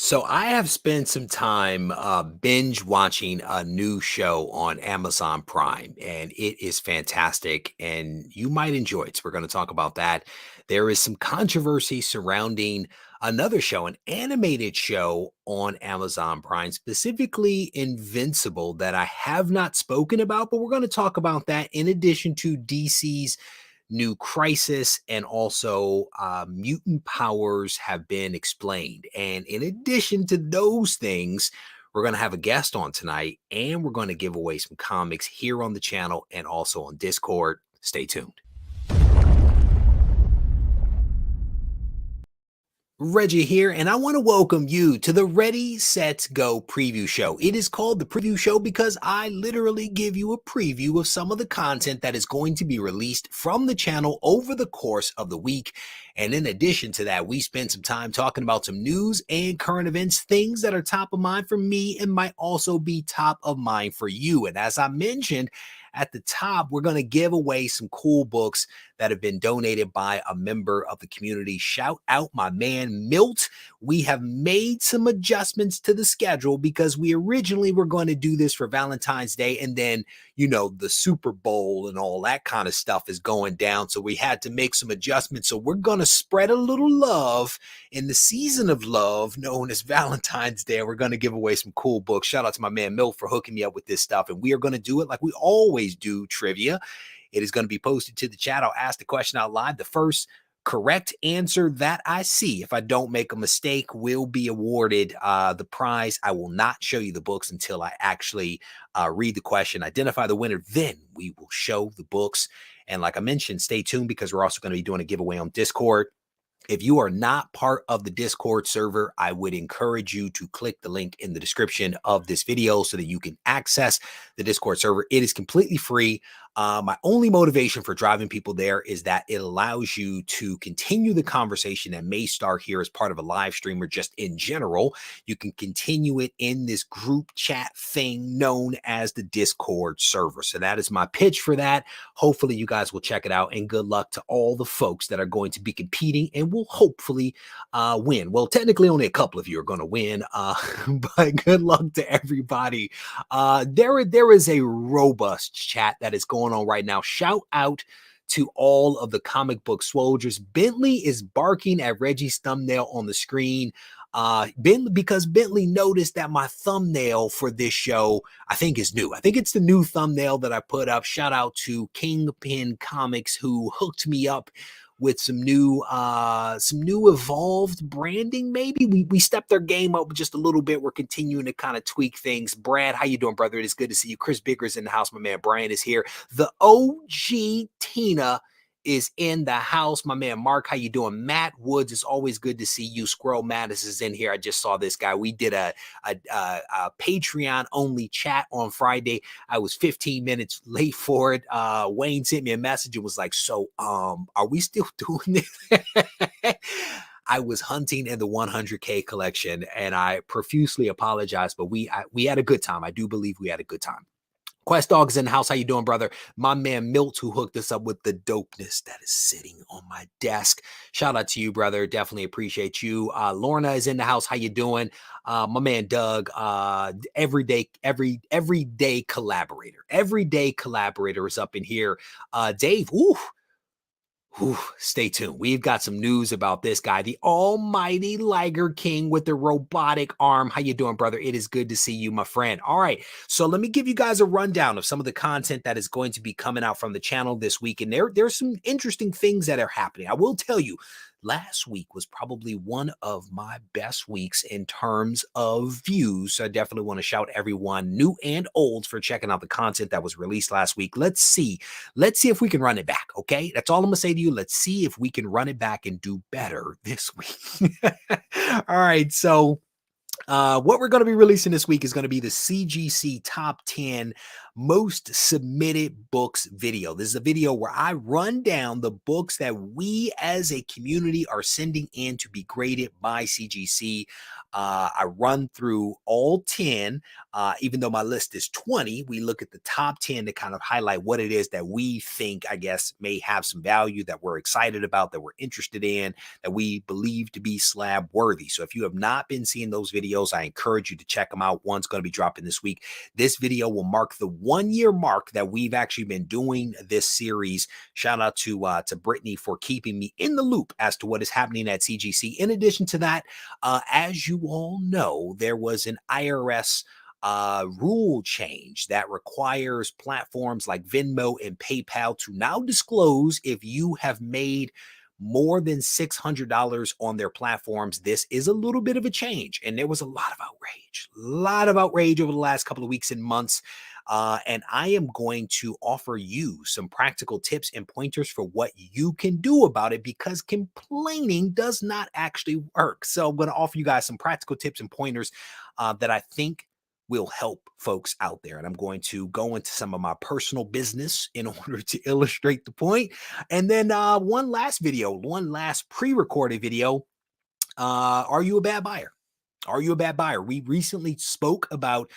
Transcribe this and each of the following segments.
So I have spent some time binge watching a new show on Amazon Prime, and it is fantastic, and you might enjoy it. So we're going to talk about that. There is some controversy surrounding another show, an animated show on Amazon Prime, specifically Invincible, that I have not spoken about, but we're going to talk about that in addition to DC's new crisis, and also mutant powers have been explained. And in addition to those things, we're going to have a guest on tonight, and we're going to give away some comics here on the channel and also on Discord. Stay tuned. Reggie here, and I want to welcome you to the Ready, Set, Go preview show. It is called the preview show because I literally give you a preview of some of the content that is going to be released from the channel over the course of the week. And in addition to that, we spend some time talking about some news and current events, things that are top of mind for me and might also be top of mind for you. And as I mentioned at the top, we're going to give away some cool books that have been donated by a member of the community. Shout out my man Milt. We have made some adjustments to the schedule because we originally were going to do this for Valentine's Day, and then, you know, the Super Bowl and all that kind of stuff is going down. So we had to make some adjustments. So we're going to spread a little love in the season of love known as Valentine's Day. We're going to give away some cool books. Shout out to my man Milt for hooking me up with this stuff. And we are going to do it like we always do trivia. It is going to be posted to the chat. I'll ask the question out loud. The first correct answer that I see, if I don't make a mistake, will be awarded the prize. I will not show you the books until I actually read the question, identify the winner. Then we will show the books. And like I mentioned, stay tuned because we're also going to be doing a giveaway on Discord. If you are not part of the Discord server, I would encourage you to click the link in the description of this video so that you can access the Discord server. It is completely free. My only motivation for driving people there is that it allows you to continue the conversation that may start here as part of a live stream or just in general. You can continue it in this group chat thing known as the Discord server. So that is my pitch for that. Hopefully you guys will check it out, and good luck to all the folks that are going to be competing and will hopefully win. Well, technically only a couple of you are going to win, but good luck to everybody. There is a robust chat that is going on right now. Shout out to all of the comic book soldiers. Bentley is barking at Reggie's thumbnail on the screen. Because Bentley noticed that my thumbnail for this show, I think, is new. I think it's the new thumbnail that I put up. Shout out to Kingpin Comics who hooked me up with some new evolved branding. Maybe we stepped their game up just a little bit. We're continuing to kind of tweak things. Brad, how you doing, brother? It is good to see you. Chris Bigger's in the house. My man Brian is here. The OG Tina is in the house. My man Mark, how you doing? Matt Woods, it's always good to see you. Squirrel Mattis is in here. I just saw this guy. We did a Patreon only chat on Friday. I was 15 minutes late for it. Wayne sent me a message and was like, so are we still doing this? I was hunting in the 100K collection, and I profusely apologize, but we had a good time. I do believe we had a good time. Quest Dog's in the house. How you doing, brother? My man Milt, who hooked us up with the dopeness that is sitting on my desk. Shout out to you, brother. Definitely appreciate you. Lorna is in the house. How you doing? My man Doug, everyday collaborator. Everyday collaborator is up in here. Dave, stay tuned. We've got some news about this guy, the almighty Liger King with the robotic arm. How you doing, brother? It is good to see you, my friend. All right, so let me give you guys a rundown of some of the content that is going to be coming out from the channel this week. And there's some interesting things that are happening. I will tell you, last week was probably one of my best weeks in terms of views. So I definitely want to shout everyone, new and old, for checking out the content that was released last week. Let's see if we can run it back. Okay, that's all I'm gonna say to you. Let's see if we can run it back and do better this week. All right, so what we're going to be releasing this week is going to be the CGC Top 10 most submitted books video. This is a video where I run down the books that we as a community are sending in to be graded by CGC. I run through all 10, even though my list is 20. We look at the top 10 to kind of highlight what it is that we think, I guess, may have some value, that we're excited about, that we're interested in, that we believe to be slab worthy. So if you have not been seeing those videos, I encourage you to check them out. One's going to be dropping this week. This video will mark the 1-year mark that we've actually been doing this series. Shout out to Brittany for keeping me in the loop as to what is happening at CGC. In addition to that, as you all know, there was an IRS rule change that requires platforms like Venmo and PayPal to now disclose if you have made more than $600 on their platforms. This is a little bit of a change, and there was a lot of outrage over the last couple of weeks and months. And I am going to offer you some practical tips and pointers for what you can do about it, because complaining does not actually work. So I'm going to offer you guys some practical tips and pointers that I think will help folks out there. And I'm going to go into some of my personal business in order to illustrate the point. And then one last pre-recorded video. Are you a bad buyer? Are you a bad buyer? We recently spoke about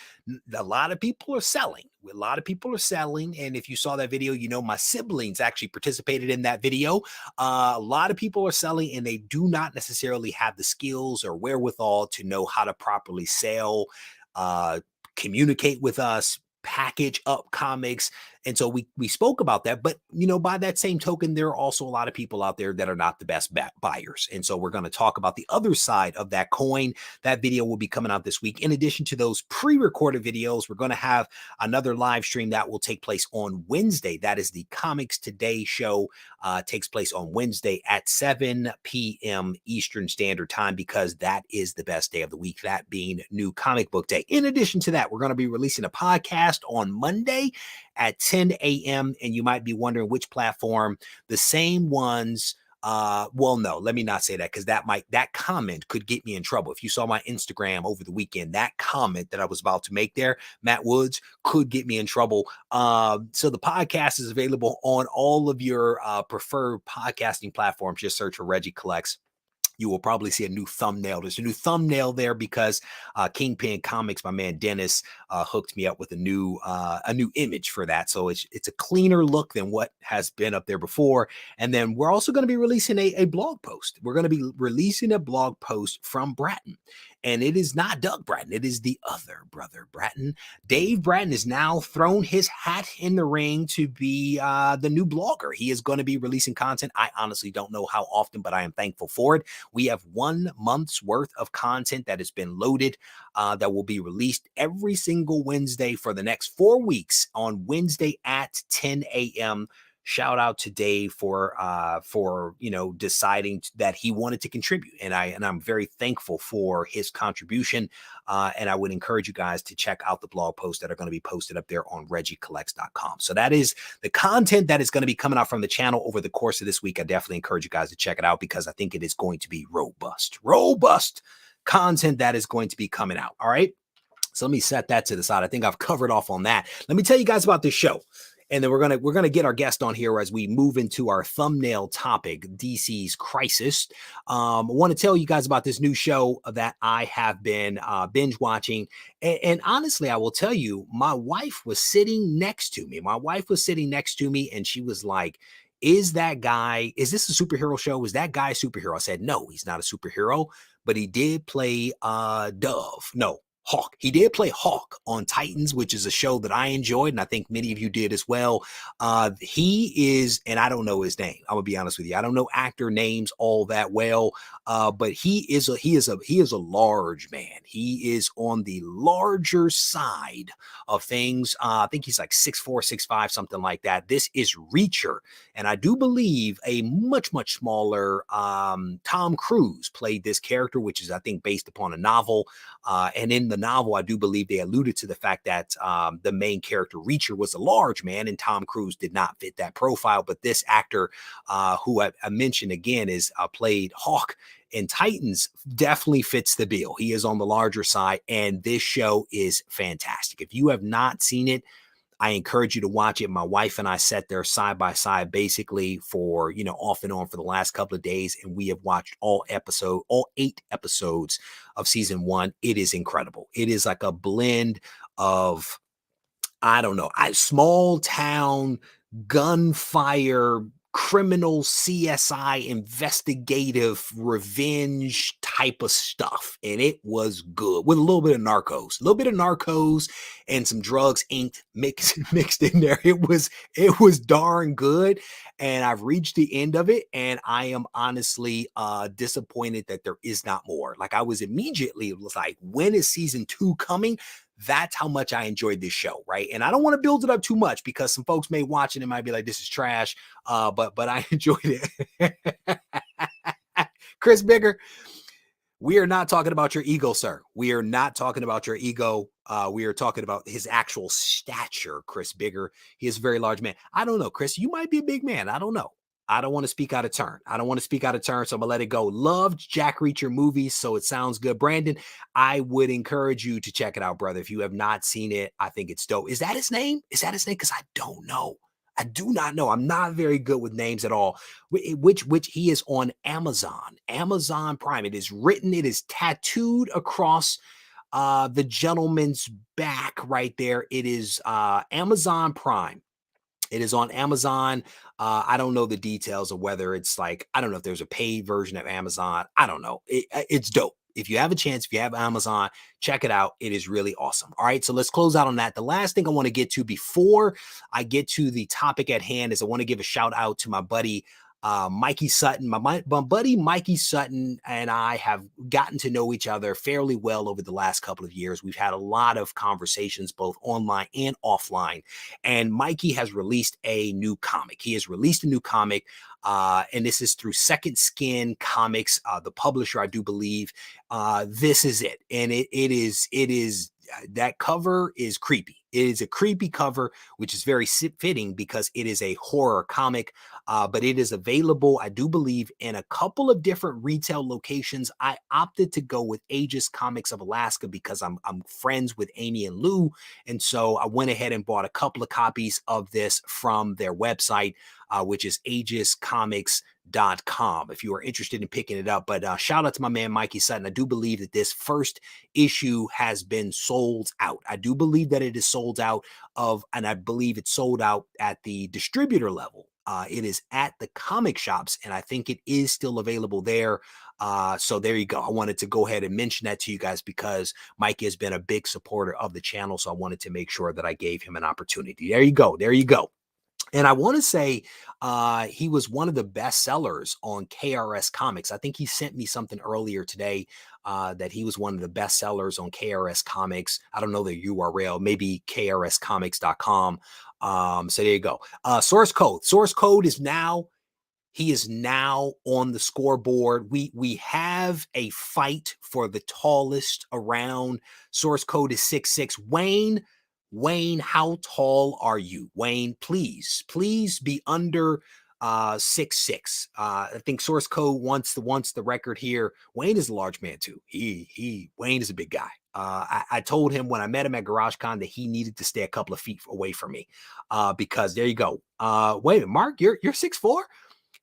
a lot of people are selling. And if you saw that video, you know my siblings actually participated in that video. A lot of people are selling, and they do not necessarily have the skills or wherewithal to know how to properly sell, communicate with us, package up comics. And so we spoke about that. But, you know, by that same token, there are also a lot of people out there that are not the best buyers. And so we're going to talk about the other side of that coin. That video will be coming out this week. In addition to those pre-recorded videos, we're going to have another live stream that will take place on Wednesday. That is the Comics Today show. Takes place on Wednesday at 7 p.m. Eastern Standard Time, because that is the best day of the week, that being New Comic Book Day. In addition to that, we're going to be releasing a podcast on Monday at 10 a.m. And you might be wondering which platform. The same ones. Well, no, let me not say that, because that comment could get me in trouble. If you saw my Instagram over the weekend, that comment that I was about to make there, Matt Woods, could get me in trouble. So the podcast is available on all of your preferred podcasting platforms. Just search for Regie Collects. You will probably see a new thumbnail. There's a new thumbnail there because Kingpin Comics, my man Dennis, hooked me up with a new image for that. So it's a cleaner look than what has been up there before. And then we're also going to be releasing a blog post. We're going to be releasing a blog post from Bratton. And it is not Doug Bratton. It is the other brother Bratton. Dave Bratton has now thrown his hat in the ring to be the new blogger. He is going to be releasing content. I honestly don't know how often, but I am thankful for it. We have 1 month's worth of content that has been loaded that will be released every single Wednesday for the next 4 weeks on Wednesday at 10 a.m. Shout out to Dave for deciding that he wanted to contribute, and I'm very thankful for his contribution. And I would encourage you guys to check out the blog posts that are going to be posted up there on regiecollects.com. So that is the content that is going to be coming out from the channel over the course of this week. I definitely encourage you guys to check it out, because I think it is going to be robust content that is going to be coming out. All right. So let me set that to the side. I think I've covered off on that. Let me tell you guys about this show. And then we're gonna get our guest on here as we move into our thumbnail topic, DC's Crisis. I want to tell you guys about this new show that I have been binge watching. And honestly, I will tell you, my wife was sitting next to me. And she was like, is this a superhero show? Is that guy a superhero? I said, no, he's not a superhero, but he did play Hawk. He did play Hawk on Titans, which is a show that I enjoyed, and I think many of you did as well. He is, and I don't know his name. I'm gonna be honest with you. I don't know actor names all that well, but he is a large man. He is on the larger side of things. I think he's like 6'4", 6'5", something like that. This is Reacher, and I do believe a much smaller Tom Cruise played this character, which is, I think, based upon a novel. And in the novel, I do believe they alluded to the fact that the main character, Reacher, was a large man, and Tom Cruise did not fit that profile. But this actor, who I mentioned again, is played Hawk in Titans, definitely fits the bill. He is on the larger side, and this show is fantastic. If you have not seen it, I encourage you to watch it. My wife and I sat there side by side basically for, off and on for the last couple of days. And we have watched all 8 episodes of season 1. It is incredible. It is like a blend of, I don't know, small town gunfire, criminal CSI investigative revenge type of stuff. And it was good with a little bit of narcos and some drugs inked mixed in there. It was darn good. And I've reached the end of it. And I am honestly disappointed that there is not more. Like I was like, when is season 2 coming? That's how much I enjoyed this show, right? And I don't want to build it up too much because some folks may watch it and might be like, this is trash. But I enjoyed it. Chris Bigger, we are not talking about your ego, sir. We are not talking about your ego. We are talking about his actual stature, Chris Bigger. He is a very large man. I don't know, Chris. You might be a big man. I don't know. I don't want to speak out of turn. So I'm going to let it go. Loved Jack Reacher movies, so it sounds good. Brandon, I would encourage you to check it out, brother. If you have not seen it, I think it's dope. Is that his name? Because I don't know. I do not know. I'm not very good with names at all. Which he is on Amazon Prime. It is tattooed across the gentleman's back right there. It is Amazon Prime. It is on Amazon. I don't know the details of whether it's like, I don't know if there's a paid version of Amazon. I don't know. It's dope. If you have a chance, if you have Amazon, check it out. It is really awesome. All right. So let's close out on that. The last thing I want to get to before I get to the topic at hand is I want to give a shout out to my buddy, Mikey Sutton. My buddy Mikey Sutton and I have gotten to know each other fairly well over the last couple of years. We've had a lot of conversations, both online and offline. And Mikey has released a new comic. And this is through Second Skin Comics, the publisher, I do believe. This is it. And it is that cover is creepy. It is a creepy cover, which is very fitting because it is a horror comic, but it is available, I do believe, in a couple of different retail locations. I opted to go with Aegis Comics of Alaska because I'm friends with Amy and Lou. And so I went ahead and bought a couple of copies of this from their website, which is aegiscomics.com if you are interested in picking it up. But shout out to my man Mikey Sutton. I do believe that this first issue has been sold out. I do believe that it is sold out and I believe it's sold out at the distributor level. It is at the comic shops, and I think it is still available there. So there you go. I wanted to go ahead and mention that to you guys because Mikey has been a big supporter of the channel. So I wanted to make sure that I gave him an opportunity. There you go. And I want to say he was one of the best sellers on KRS Comics. I think he sent me something earlier today that he was one of the best sellers on KRS Comics. I don't know the URL, maybe krscomics.com. So there you go. Source code is now. He is now on the scoreboard. We have a fight for the tallest around. Source code is 6'6". Wayne, how tall are you? Wayne, please be under 6'6". I think source code wants the record here. Wayne is a large man too. Wayne is a big guy. I told him when I met him at GarageCon that he needed to stay a couple of feet away from me because there you go. Wait a minute, Mark, you're 6'4"?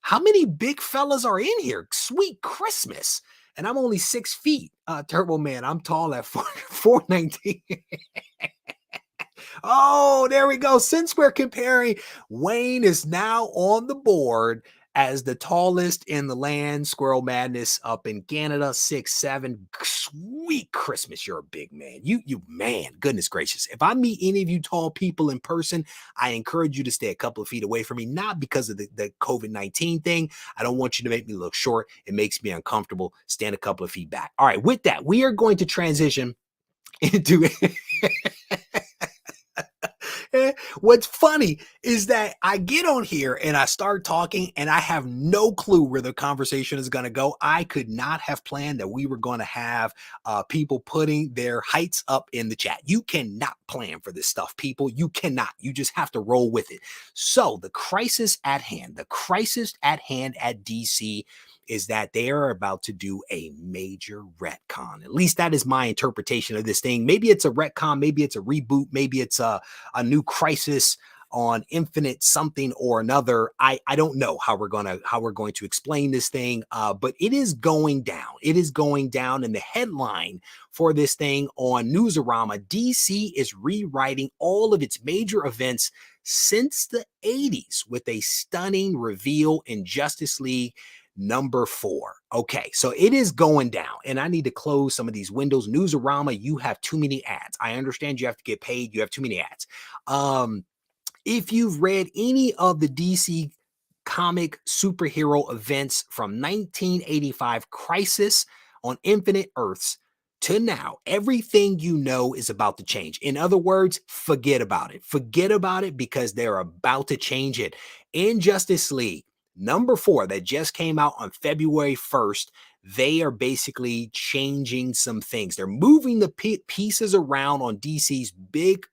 How many big fellas are in here? Sweet Christmas. And I'm only 6 feet. Turbo Man, I'm tall at 4'19". Oh, there we go. Since we're comparing, Wayne is now on the board as the tallest in the land. Squirrel Madness up in Canada, 6'7". Sweet Christmas, you're a big man. You man, goodness gracious. If I meet any of you tall people in person, I encourage you to stay a couple of feet away from me, not because of the COVID-19 thing. I don't want you to make me look short. It makes me uncomfortable. Stand a couple of feet back. All right, with that, we are going to transition into What's funny is that I get on here and I start talking and I have no clue where the conversation is going to go. I could not have planned that we were going to have people putting their heights up in the chat. You cannot plan for this stuff, people. You cannot. You just have to roll with it. So the crisis at hand at DC is that they are about to do a major retcon. At least that is my interpretation of this thing. Maybe it's a retcon, maybe it's a reboot, maybe it's a new crisis on Infinite something or another. I don't know how we're going to explain this thing, but it is going down. It is going down. And the headline for this thing on Newsarama: DC is rewriting all of its major events since the 80s with a stunning reveal in Justice League #4. Okay, so it is going down, and I need to close some of these windows. Newsarama, you have too many ads. I understand you have to get paid. You have too many ads. If you've read any of the DC comic superhero events from 1985 Crisis on Infinite Earths to now, everything you know is about to change. In other words, forget about it. Forget about it, because they're about to change it. In Justice League #4 that just came out on February 1st, they are basically changing some things. They're moving the pieces around on DC's big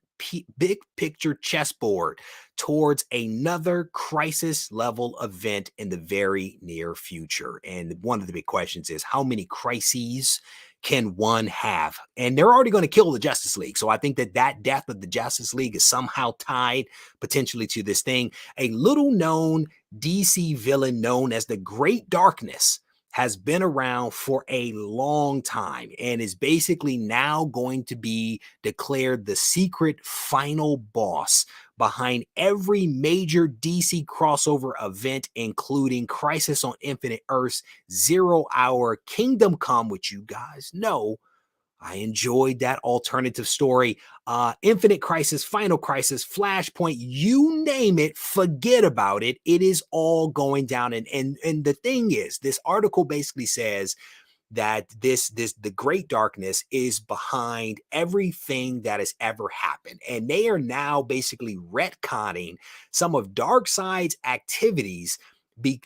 picture chessboard towards another crisis level event in the very near future. And one of the big questions is, how many crises can one have? And they're already going to kill the Justice League. So I think that death of the Justice League is somehow tied potentially to this thing. A little known DC villain known as the Great Darkness has been around for a long time and is basically now going to be declared the secret final boss behind every major DC crossover event, including Crisis on Infinite Earths, 0 Hour, Kingdom Come, which you guys know I enjoyed that alternative story. Infinite Crisis, Final Crisis, Flashpoint, you name it, forget about it. It is all going down. And the thing is, this article basically says that the Great Darkness is behind everything that has ever happened. And they are now basically retconning some of Darkseid's activities.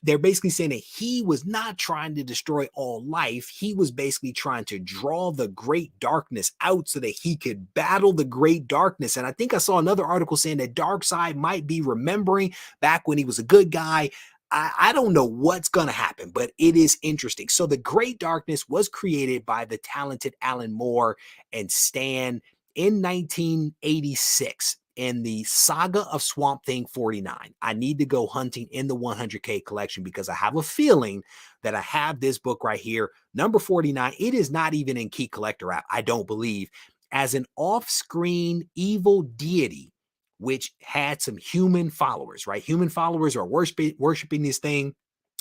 They're basically saying that he was not trying to destroy all life. He was basically trying to draw the Great Darkness out so that he could battle the Great Darkness. And I think I saw another article saying that Darkseid might be remembering back when he was a good guy. I don't know what's going to happen, but it is interesting. So the Great Darkness was created by the talented Alan Moore and Stan in 1986 in the Saga of Swamp Thing 49. I need to go hunting in the 100K collection because I have a feeling that I have this book right here, number 49. It is not even in Key Collector app, I don't believe, as an off-screen evil deity which had some human followers, right? Human followers are worshiping this thing.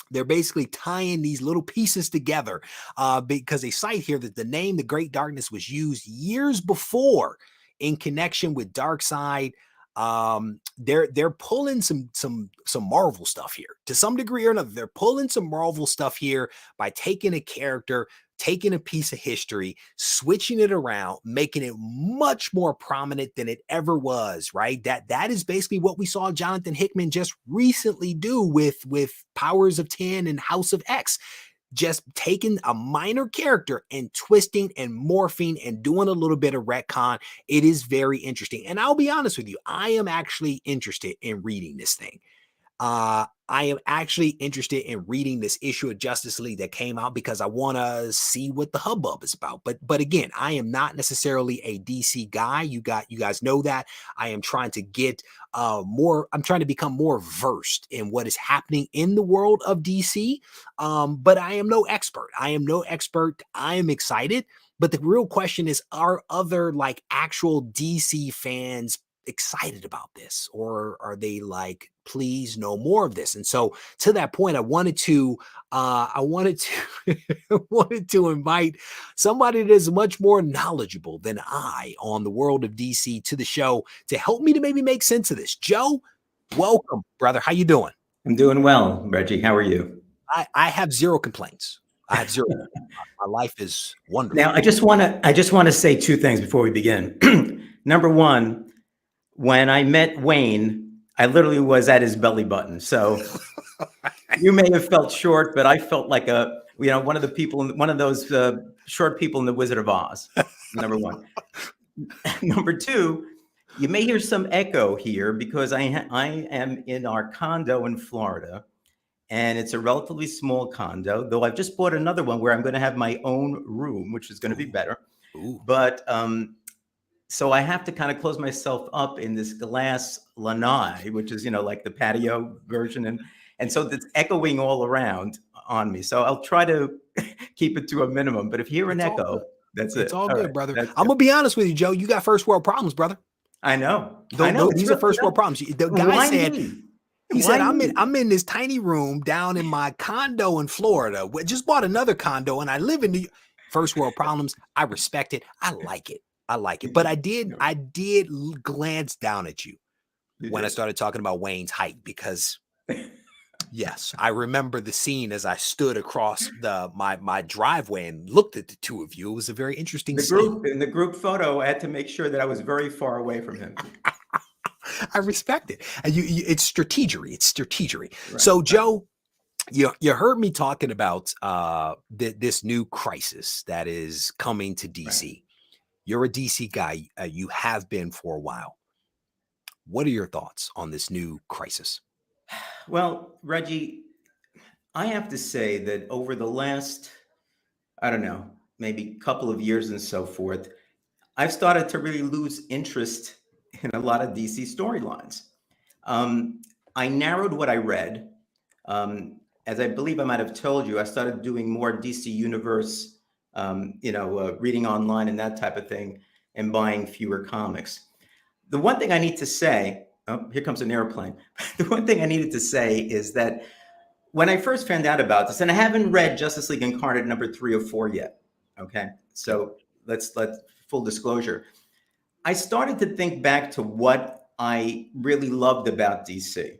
They're basically tying these little pieces together because they cite here that the name The Great Darkness was used years before in connection with Darkseid. They're pulling some Marvel stuff here to some degree or another. They're pulling some Marvel stuff here by taking a character, taking a piece of history, switching it around, making it much more prominent than it ever was, right? That is basically what we saw Jonathan Hickman just recently do with Powers of 10 and House of X. Just taking a minor character and twisting and morphing and doing a little bit of retcon. It is very interesting. And I'll be honest with you, I am actually interested in reading this thing. I am actually interested in reading this issue of Justice League that came out because I want to see what the hubbub is about. But again, I am not necessarily a DC guy. You guys know that. I am trying to get I'm trying to become more versed in what is happening in the world of DC. But I am no expert. I am excited. But the real question is, are other like actual DC fans excited about this, or are they like, please no more of this? And so to that point, I wanted to wanted to invite somebody that is much more knowledgeable than I on the world of DC to the show to help me to maybe make sense of this. Joe, welcome, brother. How you doing? I'm doing well, Reggie. How are you? I have zero complaints. I have zero. My life is wonderful. Now, I just want to say two things before we begin. Number one, when I met Wayne, I literally was at his belly button. So you may have felt short, but I felt like one of the people, one of those short people in the Wizard of Oz. Number one. Number two, you may hear some echo here because I am in our condo in Florida, and it's a relatively small condo, though I've just bought another one where I'm going to have my own room, which is going to be better. Ooh. But so I have to kind of close myself up in this glass lanai, which is, like the patio version. And so it's echoing all around on me. So I'll try to keep it to a minimum. But if you hear an It's all echo, good. that's It's it. all good, brother. That's I'm it. gonna be honest with you, Joe. You got first world problems, brother. I know. I know. These are first world problems. The guy Why said, me? he said, Why me? I'm in this tiny room down in my condo in Florida. Just bought another condo and I live in New York. First world problems. I respect it. I like it. But I did glance down at you when I started talking about Wayne's height, because yes, I remember the scene as I stood across my driveway and looked at the two of you. It was a very interesting scene. In the group photo, I had to make sure that I was very far away from him. I respect it. And it's strategery. It's strategery. Right, So, Joe, you heard me talking about this new crisis that is coming to DC. Right. You're a DC guy. You have been for a while. What are your thoughts on this new crisis? Well, Reggie, I have to say that over the last, I don't know, maybe couple of years and so forth, I've started to really lose interest in a lot of DC storylines. I narrowed what I read. As I believe I might have told you, I started doing more DC Universe, reading online and that type of thing, and buying fewer comics. The one thing I need to say, oh, here comes an airplane. The one thing I needed to say is that when I first found out about this, and I haven't read Justice League Incarnate number 3 or 4 yet. Okay. So let's full disclosure. I started to think back to what I really loved about DC,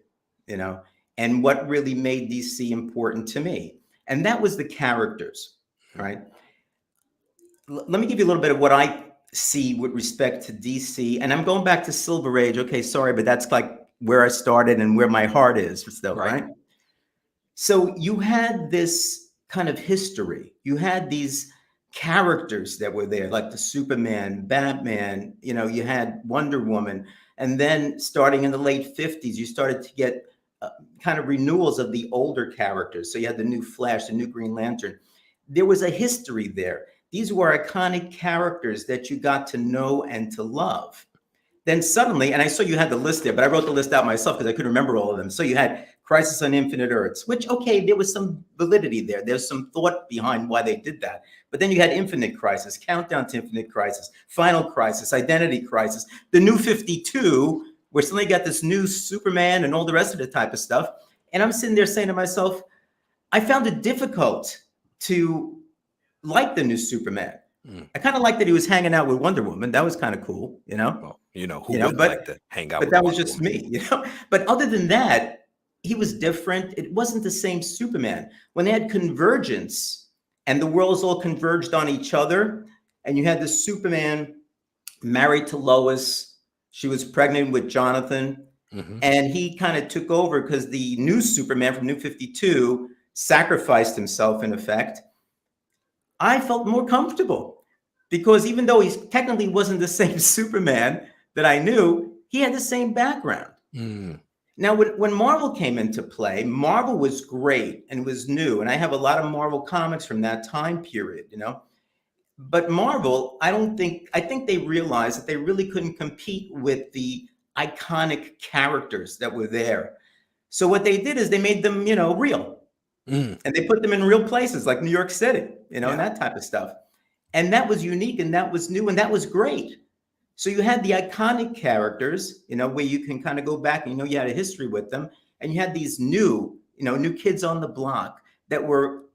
and what really made DC important to me. And that was the characters, right? Let me give you a little bit of what I see with respect to DC. And I'm going back to Silver Age. Okay, sorry, but that's like where I started and where my heart is still, right? So you had this kind of history. You had these characters that were there, like the Superman, Batman, you had Wonder Woman. And then starting in the late 50s, you started to get kind of renewals of the older characters. So you had the new Flash, the new Green Lantern. There was a history there. These were iconic characters that you got to know and to love. Then suddenly, and I saw you had the list there, but I wrote the list out myself because I couldn't remember all of them. So you had Crisis on Infinite Earths, which, okay, there was some validity there. There's some thought behind why they did that. But then you had Infinite Crisis, Countdown to Infinite Crisis, Final Crisis, Identity Crisis, the New 52, where suddenly got this new Superman and all the rest of the type of stuff. And I'm sitting there saying to myself, I found it difficult to like the new Superman. I kind of liked that he was hanging out with Wonder Woman. That was kind of cool, Well, who wouldn't like to hang out with that Wonder was just Woman? me, But other than that, he was different. It wasn't the same Superman. When they had convergence and the worlds all converged on each other, and you had the Superman married to Lois, she was pregnant with Jonathan, and he kind of took over because the new Superman from New 52 sacrificed himself, in effect. I felt more comfortable because even though he technically wasn't the same Superman that I knew, he had the same background. Now, when Marvel came into play, Marvel was great and was new. And I have a lot of Marvel comics from that time period, But Marvel, I think they realized that they really couldn't compete with the iconic characters that were there. So what they did is they made them, real. And they put them in real places like New York City, and that type of stuff. And that was unique and that was new and that was great. So you had the iconic characters, where you can kind of go back and, you had a history with them. And you had these new kids on the block that were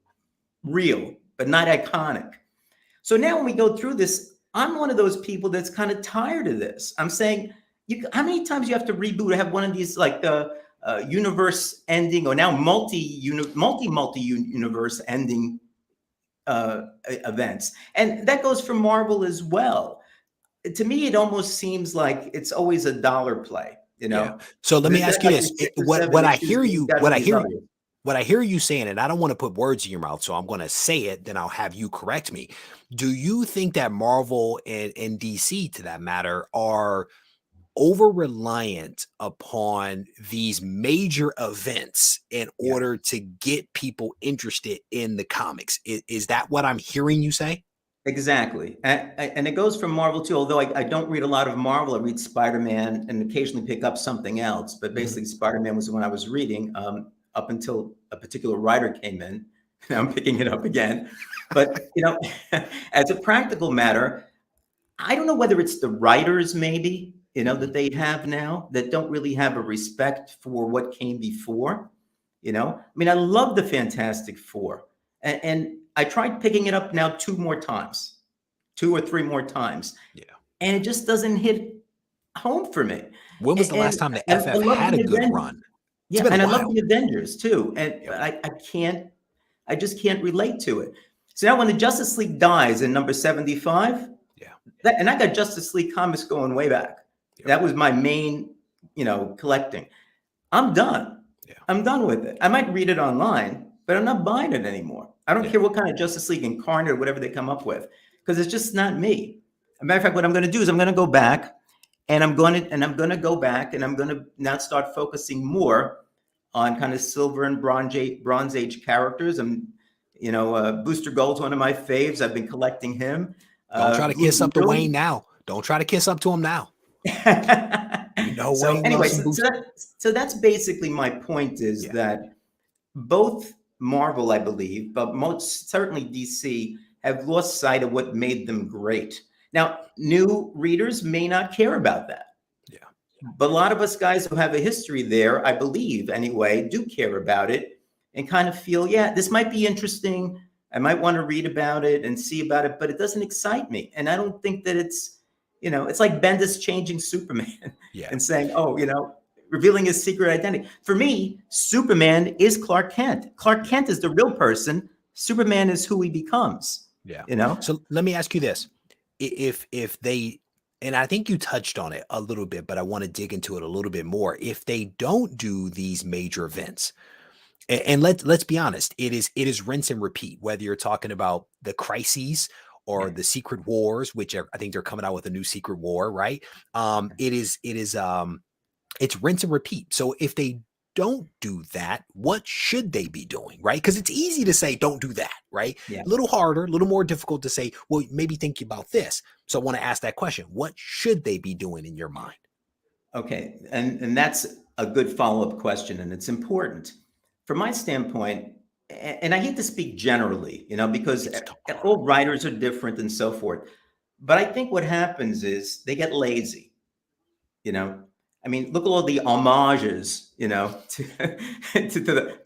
real, but not iconic. So now when we go through this, I'm one of those people that's kind of tired of this. I'm saying, how many times you have to reboot or have one of these like universe ending or now multi-universe ending events? And that goes for Marvel as well. To me, it almost seems like it's always a dollar play, Yeah. So let me ask you this: what I hear you saying, and I don't want to put words in your mouth, so I'm going to say it, then I'll have you correct me. Do you think that Marvel and DC, to that matter, are over reliant upon these major events in Yeah. order to get people interested in the comics. Is that what I'm hearing you say? Exactly. And it goes from Marvel too, although I don't read a lot of Marvel. I read Spider-Man and occasionally pick up something else. But Mhm. basically, Spider-Man was the one I was reading up until a particular writer came in. Now I'm picking it up again. But, as a practical matter, I don't know whether it's the writers maybe, Mhm. that they have now that don't really have a respect for what came before. I mean, I love the Fantastic Four. And I tried picking it up now two more times, two or three more times, Yeah. and it just doesn't hit home for me. When was the last And time the I FF love had a the good Avengers. run? It's Yeah, been a and I love while. the Avengers too. Yep. But I just can't relate to it. So now when the Justice League dies in number 75, Yeah. and I got Justice League comics going way back. Yep. That was my main, collecting. I'm done. Yeah. I'm done with it. I might read it online, but I'm not buying it anymore. I don't Yeah. care what kind of Justice League Incarnate or whatever they come up with, because it's just not me. As a matter of fact, what I'm going to do is I'm going to go back and I'm going to go back and I'm going to now start focusing more on kind of silver and bronze age characters. Booster Gold's one of my faves. I've been collecting him. Don't try to Blue kiss up to Beetle. Wayne now. Don't try to kiss up to him now. You know So Wayne anyway, loves some boost. so that's basically my point is Yeah. that both Marvel, I believe, but most certainly DC have lost sight of what made them great. Now, new readers may not care about that. Yeah. But a lot of us guys who have a history there, I believe anyway, do care about it and kind of feel, yeah, this might be interesting. I might want to read about it and see about it, but it doesn't excite me. And I don't think that it's like Bendis changing Superman Yeah. and saying, oh, revealing his secret identity. For me, Superman is Clark Kent. Clark Kent is the real person. Superman is who he becomes. Yeah. You know? So let me ask you this. If they, and I think you touched on it a little bit, but I want to dig into it a little bit more. If they don't do these major events, and let's be honest, it is rinse and repeat, whether you're talking about the crises or Yeah. the secret wars, which I think they're coming out with a new secret war, right? It's rinse and repeat. So if they don't do that, what should they be doing, right? Because it's easy to say don't do that, right? Yeah. A little harder, a little more difficult to say, well, maybe think about this. So I want to ask that question. What should they be doing in your mind? Okay, and that's a good follow-up question, and it's important. From my standpoint, and I hate to speak generally, because It's hard. all writers are different and so forth. But I think what happens is they get lazy. I mean, look at all the homages, to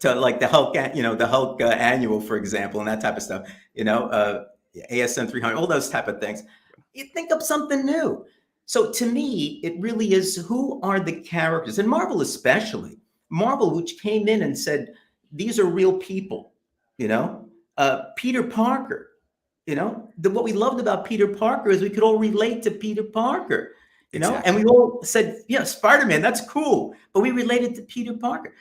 to like the Hulk, the Hulk annual, for example, and that type of stuff. ASM 300, all those type of things. You think of something new. So to me, it really is who are the characters, and Marvel especially. Marvel, which came in and said these are real people. Peter Parker. What we loved about Peter Parker is we could all relate to Peter Parker. And Exactly. we all said, yeah, Spider-Man, that's cool. But we related to Peter Parker.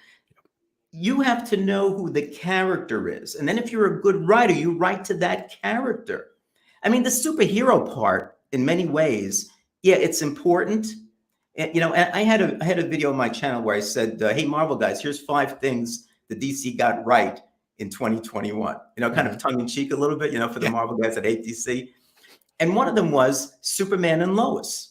You have to know who the character is. And then if you're a good writer, you write to that character. I mean, the superhero part, in many ways, yeah, it's important. And I had a video on my channel where I said, hey, Marvel guys, here's 5 things the DC got right in 2021. Kind of tongue in cheek a little bit, for the Yeah. Marvel guys that hate DC. And one of them was Superman and Lois.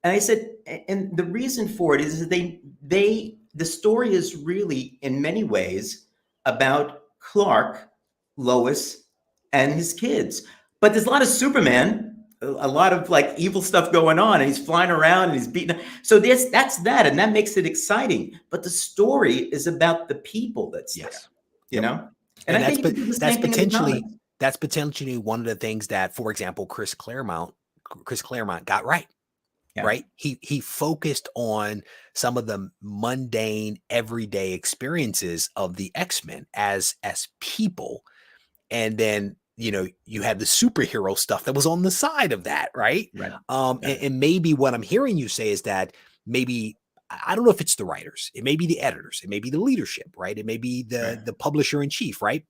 And I said, and the reason for it is the story is really in many ways about Clark, Lois, and his kids. But there's a lot of Superman, a lot of like evil stuff going on, and he's flying around and he's beating. So that's that, and that makes it exciting. But the story is about the people that's there, Yes. you Yep. know? And And I think you can do the same thing in the comics. that's potentially one of the things that, for example, Chris Claremont got right. Yeah. Right. He focused on some of the mundane everyday experiences of the X-Men as people. And then, you had the superhero stuff that was on the side of that. Right. Right. And maybe what I'm hearing you say is that maybe, I don't know if it's the writers, it may be the editors, it may be the leadership, right? It may be the publisher in chief, right?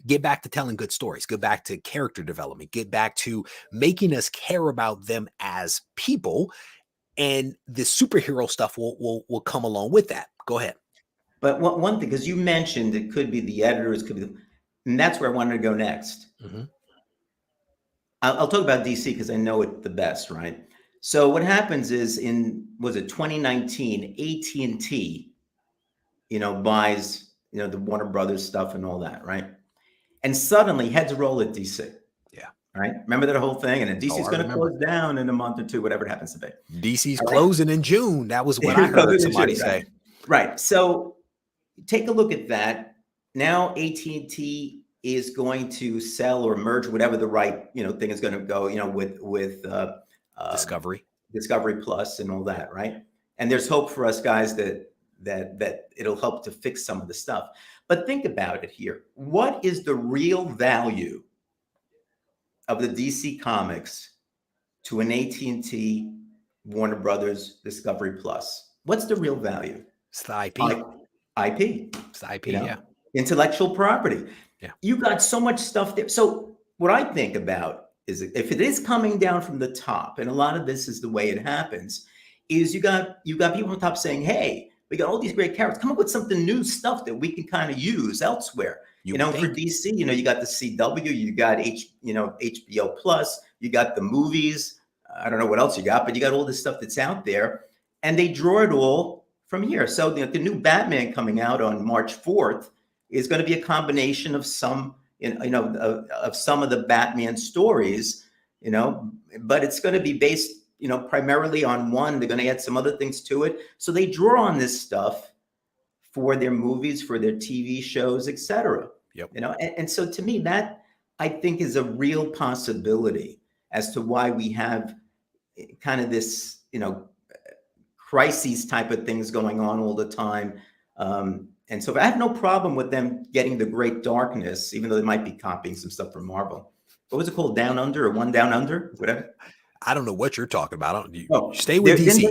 Get back to telling good stories, get back to character development, get back to making us care about them as people. and the superhero stuff will come along with that. Go ahead. But one thing, because you mentioned it could be the editors, could be, and that's where I wanted to go next. Mm-hmm. I'll talk about DC because I know it the best, right? So what happens is was it 2019, AT&T, buys, the Warner Brothers stuff and all that, right? And suddenly heads roll at DC. Yeah. Right. Remember that whole thing? And then DC's going to close down in a month or two, whatever it happens to be. DC's closing in June. That was what I heard somebody say. Right. So take a look at that. Now AT&T is going to sell or merge whatever the right, thing is going to go, with Discovery Plus and all that. Right. And there's hope for us guys that it'll help to fix some of the stuff. But think about it here. What is the real value of the DC Comics to an AT&T, Warner Brothers, Discovery Plus? What's the real value? It's the IP. IP. It's the IP, yeah. Intellectual property. Yeah. You got so much stuff there. So what I think about is if it is coming down from the top, and a lot of this is the way it happens, is you got people on top saying, hey, we got all these great characters. Come up with something new stuff that we can kind of use elsewhere. For DC, you got the CW, you got HBO Plus, you got the movies. I don't know what else you got, but you got all this stuff that's out there, and they draw it all from here. So the new Batman coming out on March 4th is going to be a combination of some, of some of the Batman stories, but it's going to be based, primarily on one. They're going to add some other things to it. So they draw on this stuff for their movies, for their TV shows, etc. Yep. And so to me, that I think is a real possibility as to why we have kind of this, crises type of things going on all the time. And so I have no problem with them getting the Great Darkness, even though they might be copying some stuff from Marvel. What was it called? Down Under or One Down Under? Whatever. I don't know what you're talking about. Stay with DC.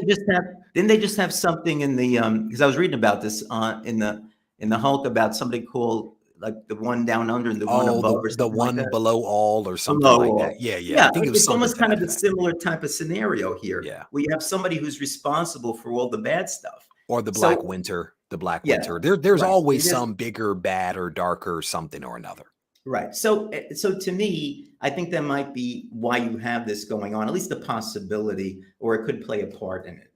Didn't they just have something in the because I was reading about this in the Hulk about somebody called like the One Down Under and the one above, or the one like below all, or something like that. Yeah. I think it's almost kind of a similar type of scenario here. Yeah, where you have somebody who's responsible for all the bad stuff, or the Black Winter. The Black Winter. There's always some bigger, bad, or darker something or another. Right. So to me, I think that might be why you have this going on, at least the possibility, or it could play a part in it.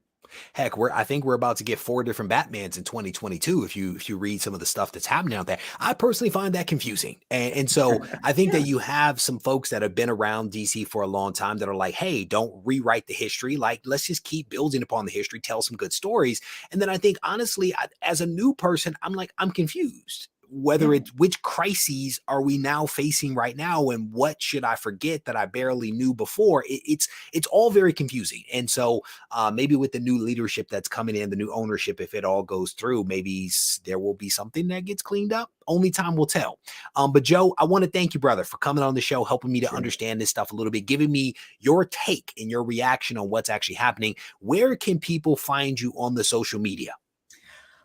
Heck, I think we're about to get 4 different Batmans in 2022. If you read some of the stuff that's happening out there, I personally find that confusing. And so I think that you have some folks that have been around DC for a long time that are like, hey, don't rewrite the history. Like, let's just keep building upon the history, tell some good stories. And then I think, honestly, as a new person, I'm confused. Whether it's which crises are we now facing right now, and what should I forget that I barely knew before? It's all very confusing. And so maybe with the new leadership that's coming in, the new ownership, if it all goes through, maybe there will be something that gets cleaned up. Only time will tell. But Joe, I want to thank you, brother, for coming on the show, helping me to understand this stuff a little bit, giving me your take and your reaction on what's actually happening. Where can people find you on the social media?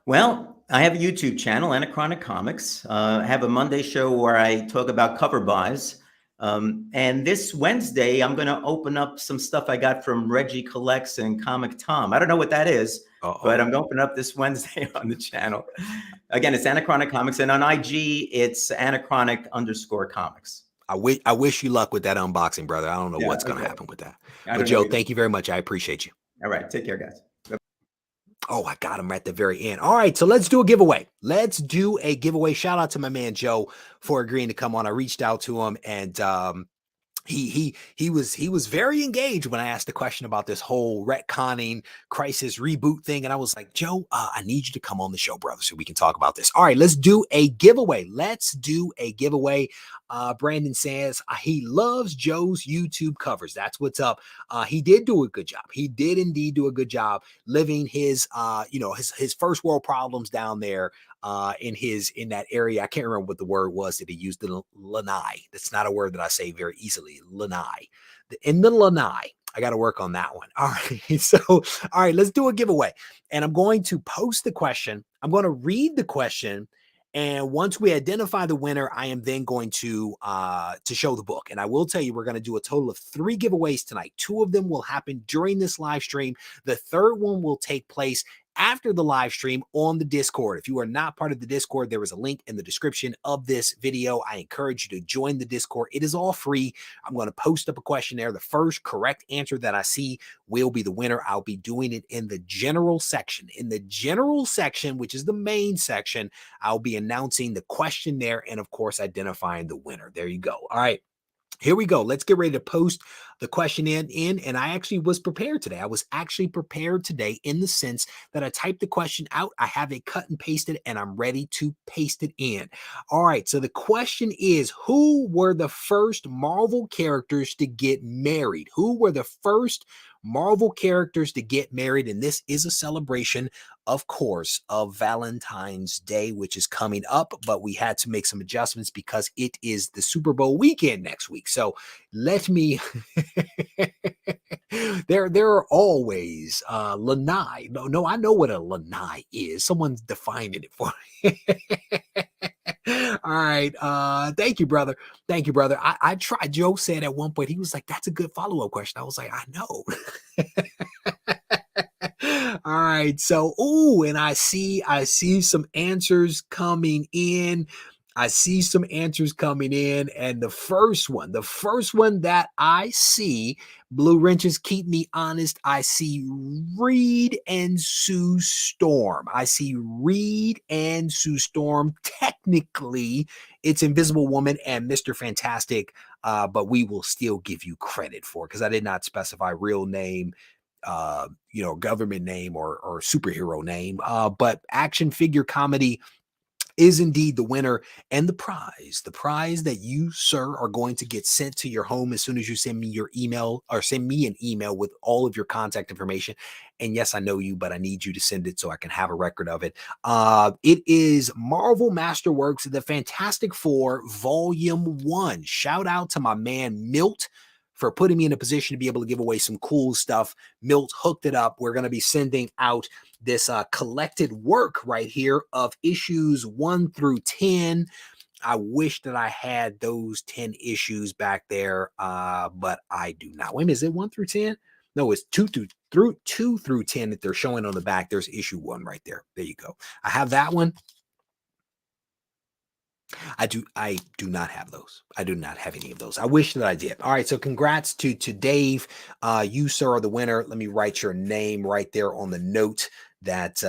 Well, I have a YouTube channel, Anachronic Comics. I have a Monday show where I talk about cover buys. And this Wednesday, I'm going to open up some stuff I got from Regie Collects and Comic Tom. I don't know what that is, but I'm going to open up this Wednesday on the channel. Again, it's Anachronic Comics. And on IG, it's Anachronic_comics. I wish you luck with that unboxing, brother. I don't know what's going to happen with that. But Joe, thank you very much. I appreciate you. All right. Take care, guys. Oh, I got him at the very end. All right, so let's do a giveaway. Let's do a giveaway. Shout out to my man Joe for agreeing to come on. I reached out to him, and he was very engaged when I asked the question about this whole retconning crisis reboot thing. And I was like, Joe, I need you to come on the show, brother, so we can talk about this. All right, let's do a giveaway. Brandon says he loves Joe's YouTube covers. That's what's up. He did do a good job. He did indeed do a good job living his first world problems down there in that area. I can't remember what the word was that he used. The lanai. That's not a word that I say very easily. Lanai. In the lanai. I got to work on that one. All right. So, all right, let's do a giveaway. And I'm going to post the question. I'm going to read the question. And once we identify the winner, I am then going to show the book. And I will tell you, we're going to do a total of 3 giveaways tonight. 2 of them will happen during this live stream. The third one will take place after the live stream on the Discord. If you are not part of the Discord, there is a link in the description of this video. I encourage you to join the Discord. It is all free. I'm going to post up a questionnaire. The first correct answer that I see will be the winner. I'll be doing it in the general section. In the general section, which is the main section, I'll be announcing the questionnaire and, of course, identifying the winner. There you go. All right. Here we go. Let's get ready to post the question in. And I actually was prepared today. I was actually prepared today in the sense that I typed the question out. I have it cut and pasted, and I'm ready to paste it in. All right. So the question is, who were the first Marvel characters to get married? Who were the first Marvel characters to get married? And this is a celebration, of course, of Valentine's Day, which is coming up, but we had to make some adjustments because it is the Super Bowl weekend next week. So let me there are always lanai. No, I know what a lanai is. Someone's defining it for me. All right. Thank you, brother. Thank you, brother. I tried. Joe said at one point, he was like, that's a good follow-up question. I was like, I know. All right. So, and I see some answers coming in. And the first one that I see, Blue Wrenches, keep me honest, I see Reed and Sue Storm. Technically, it's Invisible Woman and Mr. Fantastic, but we will still give you credit for it because I did not specify real name, government name or superhero name. But action figure comedy is indeed the winner, and the prize that you, sir, are going to get sent to your home as soon as you send me your email, or send me an email with all of your contact information. And yes, I know you, but I need you to send it so I can have a record of it. It is Marvel Masterworks, the Fantastic Four, Volume 1. Shout out to my man Milt for putting me in a position to be able to give away some cool stuff. Milt hooked it up. We're going to be sending out this collected work right here of issues 1 through 10. I wish that I had those 10 issues back there, but I do not. Wait a minute, is it 1 through 10? No, it's 2 through 10 that they're showing on the back. There's issue 1 right there. There you go. I have that one. I do not have those. I do not have any of those. I wish that I did. All right. So congrats to Dave. You, sir, are the winner. Let me write your name right there on the note that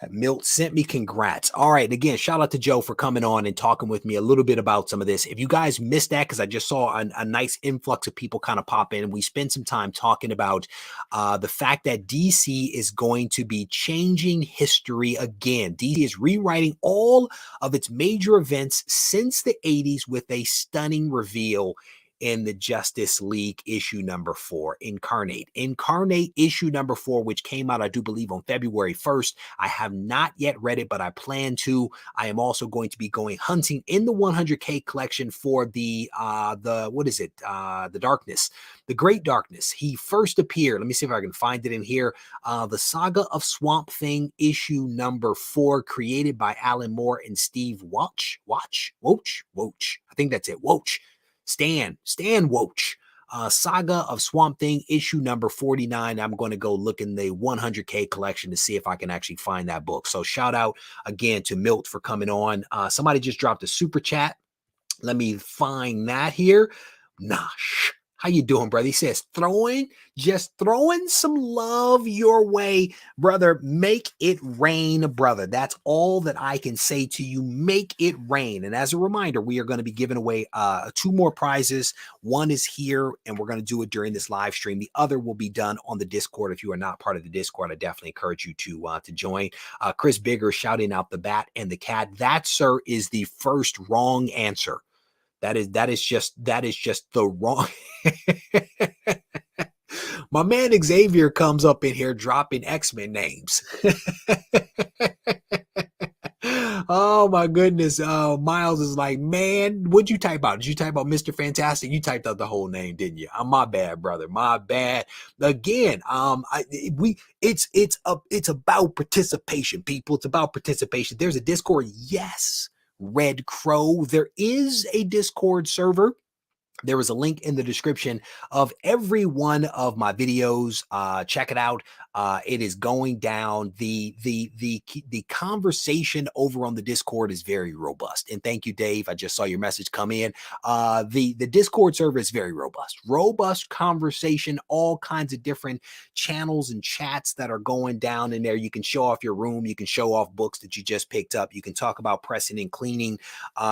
Milt sent me. Congrats. All right. And again, shout out to Joe for coming on and talking with me a little bit about some of this. If you guys missed that, because I just saw a nice influx of people kind of pop in, and we spent some time talking about the fact that DC is going to be changing history again. DC is rewriting all of its major events since the 80s with a stunning reveal in the Justice League issue number 4, Incarnate issue number 4, which came out, I do believe, on February 1st. I have not yet read it, but I plan to. I am also going to be going hunting in the 100K collection for the Darkness, the Great Darkness. He first appeared. Let me see if I can find it in here. The Saga of Swamp Thing issue number 4, created by Alan Moore and Steve Woach. I think that's it. Woach. Stan Woach. Saga of Swamp Thing issue number 49. I'm going to go look in the 100K collection to see if I can actually find that book. So shout out again to Milt for coming on. Somebody just dropped a super chat. Let me find that here. Nash, how you doing, brother? He says, just throwing some love your way, brother. Make it rain, brother. That's all that I can say to you. Make it rain. And as a reminder, we are going to be giving away 2 more prizes. One is here, and we're going to do it during this live stream. The other will be done on the Discord. If you are not part of the Discord, I definitely encourage you to join. Chris Bigger shouting out the bat and the cat. That, sir, is the first wrong answer. That is just the wrong. My man Xavier comes up in here dropping X-Men names. Oh my goodness. Miles is like, man, what'd you type out? Did you type out Mr. Fantastic? You typed out the whole name, didn't you? My bad, brother. My bad. Again, it's about participation, people. It's about participation. There's a Discord. Yes, Red Crow. There is a Discord server. There is a link in the description of every one of my videos. Check it out. It is going down. The conversation over on the Discord is very robust. And thank you, Dave. I just saw your message come in. The Discord server is very robust. Robust conversation, all kinds of different channels and chats that are going down in there. You can show off your room. You can show off books that you just picked up. You can talk about pressing and cleaning.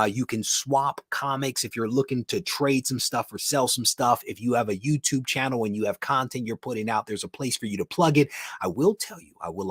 You can swap comics if you're looking to trade some stuff or sell some stuff. If you have a YouTube channel and you have content you're putting out, there's a place for you to plug it. I will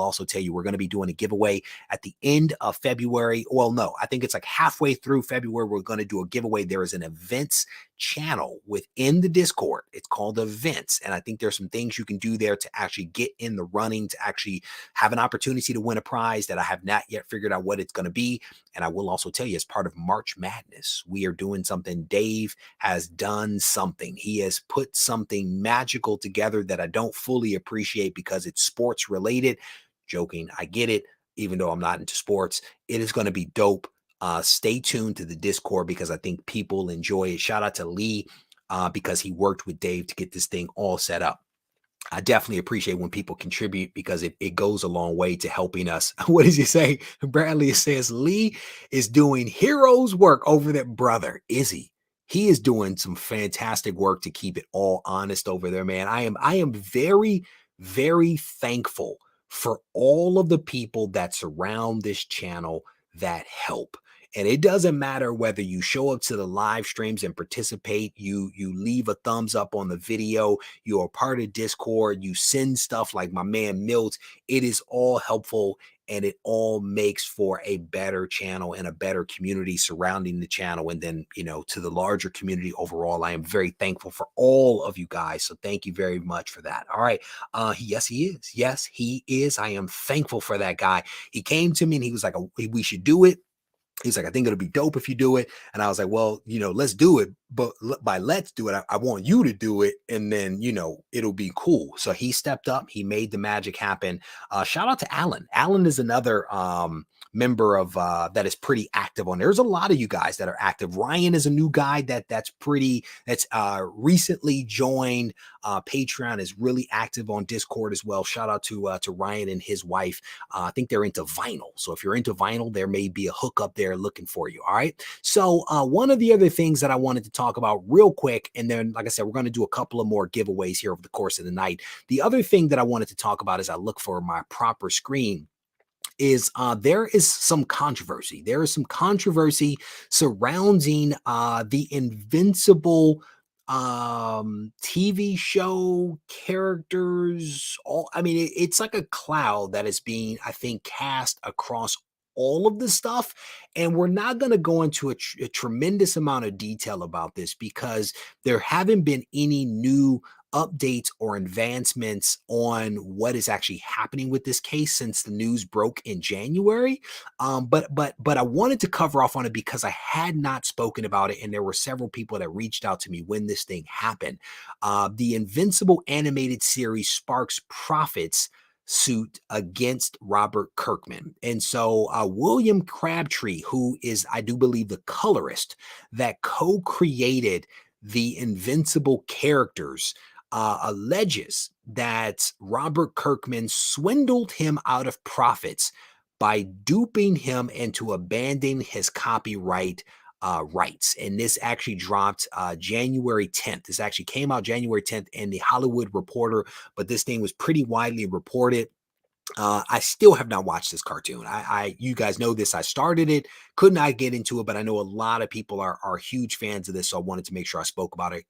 also tell you, we're going to be doing a giveaway at the end of February. Well, no, I think it's like halfway through February. We're going to do a giveaway. There is an events channel within the Discord. It's called Events. And I think there's some things you can do there to actually get in the running, to actually have an opportunity to win a prize that I have not yet figured out what it's going to be. And I will also tell you, as part of March Madness, we are doing something. Dave has done something. He has put something magical together that I don't fully appreciate because it's sports related. Joking, I get it. Even though I'm not into sports, it is going to be dope. Stay tuned to the Discord because I think people enjoy it. Shout out to Lee because he worked with Dave to get this thing all set up. I definitely appreciate when people contribute because it goes a long way to helping us. What does he say? Bradley says Lee is doing hero's work over that, brother. Is he? He is doing some fantastic work to keep it all honest over there, man. I am very, very thankful for all of the people that surround this channel that help. And it doesn't matter whether you show up to the live streams and participate, you leave a thumbs up on the video, you're a part of Discord, you send stuff like my man Milt. It is all helpful and it all makes for a better channel and a better community surrounding the channel. And then, to the larger community overall, I am very thankful for all of you guys. So thank you very much for that. All right. Yes, he is. Yes, he is. I am thankful for that guy. He came to me and he was like, we should do it. He's like, I think it'll be dope if you do it. And I was like, well, let's do it. But by let's do it, I want you to do it. And then, it'll be cool. So he stepped up. He made the magic happen. Shout out to Alan. Alan is another member of that is pretty active on. There's a lot of you guys that are active. Ryan is a new guy that's recently joined Patreon, is really active on Discord as well. Shout out to Ryan and his wife. I think they're into vinyl. So if you're into vinyl, there may be a hookup there looking for you. All right. So one of the other things that I wanted to talk about real quick, and then, like I said, we're going to do a couple of more giveaways here over the course of the night. The other thing that I wanted to talk about as I look for my proper screen is there is some controversy. There is some controversy surrounding the Invincible TV show characters. It's like a cloud that is being, I think, cast across all of the stuff. And we're not going to go into a tremendous amount of detail about this because there haven't been any new updates or advancements on what is actually happening with this case since the news broke in January. But I wanted to cover off on it because I had not spoken about it, and there were several people that reached out to me when this thing happened. The Invincible animated series sparks profits suit against Robert Kirkman. And so William Crabtree, who is, I do believe, the colorist that co-created the Invincible characters, alleges that Robert Kirkman swindled him out of profits by duping him into abandoning his copyright rights. And this actually dropped January 10th. This actually came out January 10th in the Hollywood Reporter, but this thing was pretty widely reported. I still have not watched this cartoon. You guys know this. I started it, could not get into it, but I know a lot of people are huge fans of this, so I wanted to make sure I spoke about it.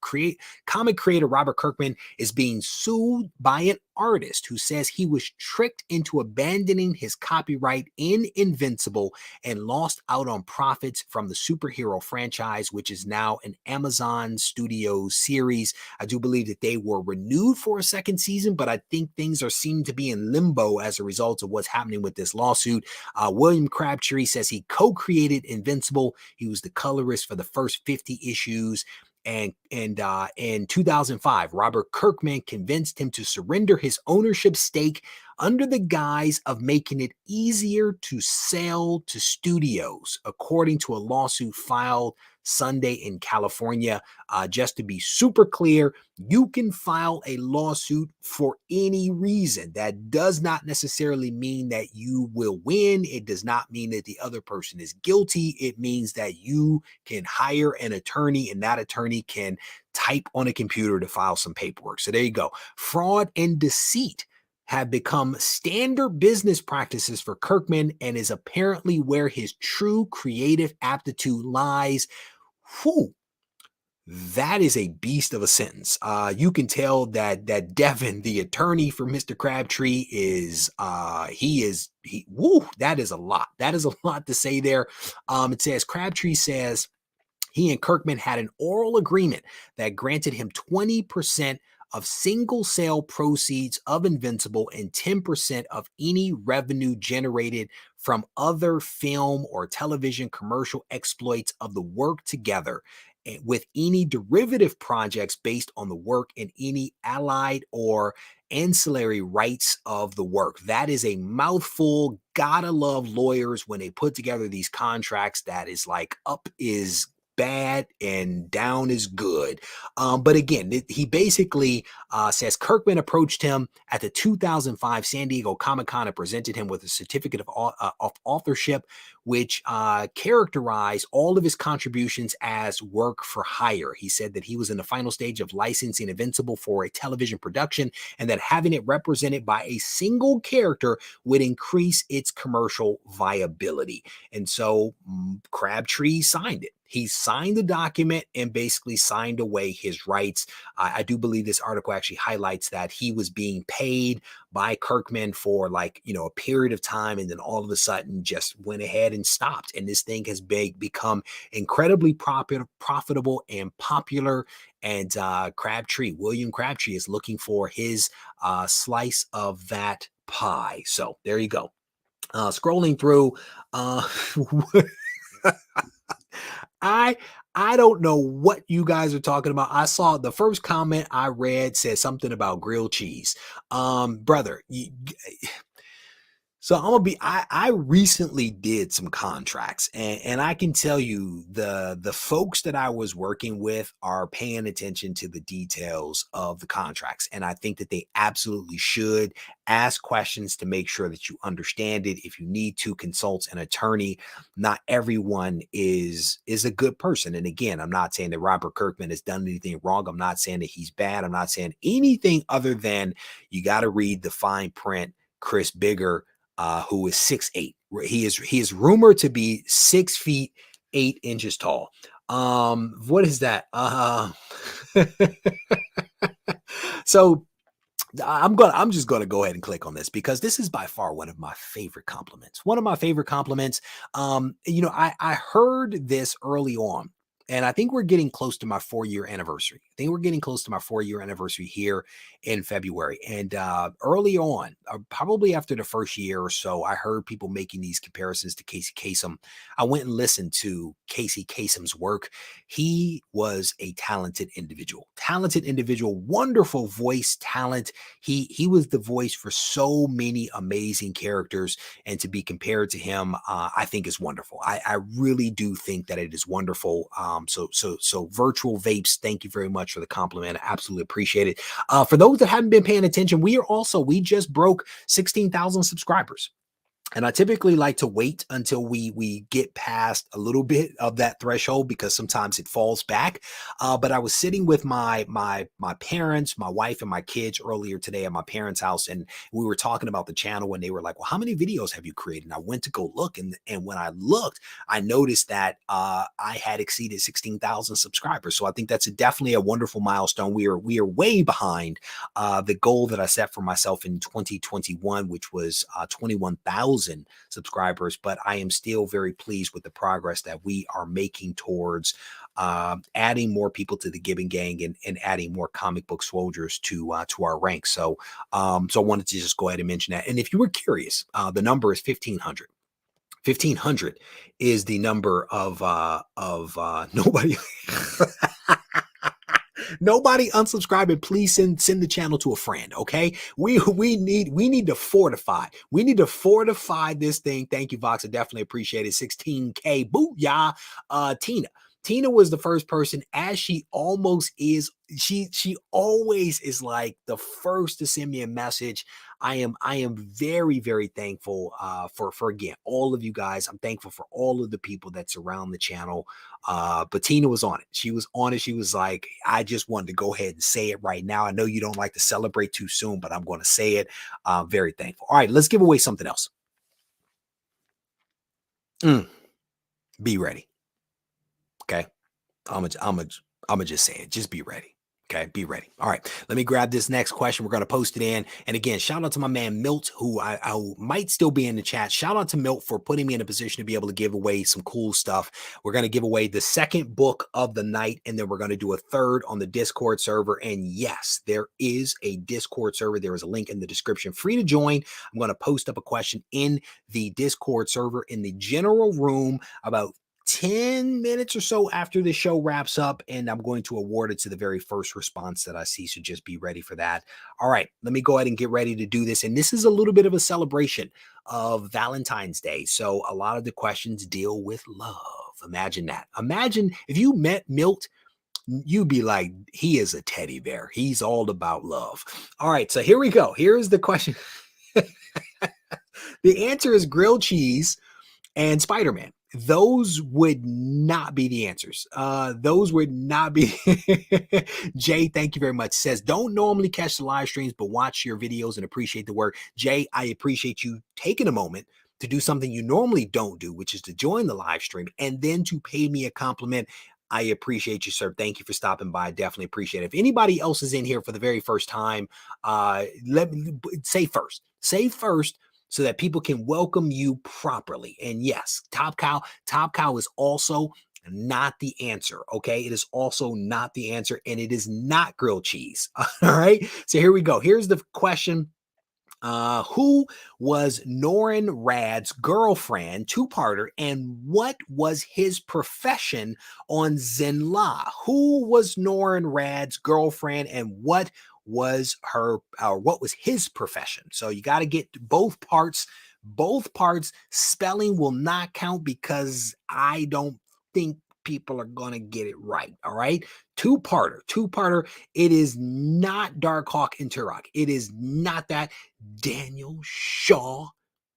Comic creator Robert Kirkman is being sued by an artist who says he was tricked into abandoning his copyright in Invincible and lost out on profits from the superhero franchise, which is now an Amazon Studios series. I do believe that they were renewed for a second season, but I think things are seem to be in limbo as a result of what's happening with this lawsuit. William Crabtree says he co-created Invincible. He was the colorist for the first 50 issues. And in 2005, Robert Kirkman convinced him to surrender his ownership stake under the guise of making it easier to sell to studios, according to a lawsuit filed Sunday in California. Just to be super clear, you can file a lawsuit for any reason. That does not necessarily mean that you will win. It does not mean that the other person is guilty. It means that you can hire an attorney and that attorney can type on a computer to file some paperwork. So there you go. Fraud and deceit have become standard business practices for Kirkman and is apparently where his true creative aptitude lies. Whew. That is a beast of a sentence. You can tell that Devin, the attorney for Mr. Crabtree, is that is a lot. That is a lot to say there. It says Crabtree says he and Kirkman had an oral agreement that granted him 20% of single sale proceeds of Invincible and 10% of any revenue generated from other film or television commercial exploits of the work together, with any derivative projects based on the work and any allied or ancillary rights of the work. That is a mouthful. Gotta love lawyers when they put together these contracts that is like up is bad and down is good. But again, he basically says Kirkman approached him at the 2005 San Diego Comic-Con and presented him with a certificate of authorship, which characterized all of his contributions as work for hire. He said that he was in the final stage of licensing Invincible for a television production and that having it represented by a single character would increase its commercial viability. And so Crabtree signed it. He signed the document and basically signed away his rights. I do believe this article actually highlights that he was being paid by Kirkman for a period of time, and then all of a sudden just went ahead and stopped. And this thing has become incredibly profitable and popular. And William Crabtree is looking for his slice of that pie. So there you go. Scrolling through, I don't know what you guys are talking about. I saw the first comment I read said something about grilled cheese. Brother, so I recently did some contracts, and I can tell you the folks that I was working with are paying attention to the details of the contracts. And I think that they absolutely should ask questions to make sure that you understand it. If you need to consult an attorney, not everyone is a good person. And again, I'm not saying that Robert Kirkman has done anything wrong. I'm not saying that he's bad. I'm not saying anything other than you got to read the fine print. Chris Bigger, who is 6'8". He is rumored to be 6 feet 8 inches tall. What is that? So I'm just gonna go ahead and click on this because this is by far one of my favorite compliments. One of my favorite compliments. I heard this early on. And I think we're getting close to my 4-year anniversary. I think we're getting close to my 4-year anniversary here in February. And early on, probably after the first year or so, I heard people making these comparisons to Casey Kasem. I went and listened to Casey Kasem's work. He was a talented individual, wonderful voice talent. He was the voice for so many amazing characters. And to be compared to him, I think is wonderful. I really do think that it is wonderful. So Virtual Vapes, thank you very much for the compliment. I absolutely appreciate it. For those that haven't been paying attention, we just broke 16,000 subscribers. And I typically like to wait until we get past a little bit of that threshold because sometimes it falls back. But I was sitting with my parents, my wife, and my kids earlier today at my parents' house, and we were talking about the channel, and they were like, "Well, how many videos have you created?" And I went to go look, and when I looked, I noticed that I had exceeded 16,000 subscribers. So I think that's definitely a wonderful milestone. We are way behind the goal that I set for myself in 2021, which was 21,000 subscribers, but I am still very pleased with the progress that we are making towards adding more people to the Gibbon gang and adding more comic book soldiers to our ranks. So so I wanted to just go ahead and mention that. And if you were curious, the number is 1,500. 1,500 is the number of nobody. Nobody unsubscribing. Please send the channel to a friend. Okay. We need to fortify. We need to fortify this thing. Thank you, Vox. I definitely appreciate it. 16K. Booyah. Tina was the first person, as she almost is. She always is like the first to send me a message. I am very, very thankful for again all of you guys. I'm thankful for all of the people that surround the channel. But Tina was on it. She was on it. She was like, I just wanted to go ahead and say it right now. I know you don't like to celebrate too soon, but I'm going to say it. Very thankful. All right, let's give away something else. Be ready. Okay. I'm gonna just say it. Just be ready. Okay, be ready. All right, let me grab this next question. We're going to post it in. And again, shout out to my man Milt, who I might still be in the chat. Shout out to Milt for putting me in a position to be able to give away some cool stuff. We're going to give away the second book of the night, and then we're going to do a third on the Discord server. And yes, there is a Discord server. There is a link in the description. Free to join. I'm going to post up a question in the Discord server in the general room about 10 minutes or so after the show wraps up, and I'm going to award it to the very first response that I see. So just be ready for that. All right, let me go ahead and get ready to do this. And this is a little bit of a celebration of Valentine's Day. So a lot of the questions deal with love. Imagine that. Imagine if you met Milt, you'd be like, he is a teddy bear. He's all about love. All right, so here we go. Here's the question. The answer is grilled cheese and Spider-Man. Those would not be the answers. Those would not be. Jay, thank you very much. Says, don't normally catch the live streams, but watch your videos and appreciate the work. Jay, I appreciate you taking a moment to do something you normally don't do, which is to join the live stream and then to pay me a compliment. I appreciate you, sir. Thank you for stopping by. Definitely appreciate it. If anybody else is in here for the very first time, let me say first. Say first, so that people can welcome you properly. And yes, Top Cow is also not the answer. Okay. It is also not the answer, and it is not grilled cheese. All right. So here we go. Here's the question. Who was Norin Rad's girlfriend, two-parter, and what was his profession on Zenla? Who was Norin Rad's girlfriend, and what was his profession? So you got to get both parts. Both parts. Spelling will not count because I don't think people are going to get it right. All right. Two-parter. It is not Darkhawk and Turok. It is not that. Daniel Shaw,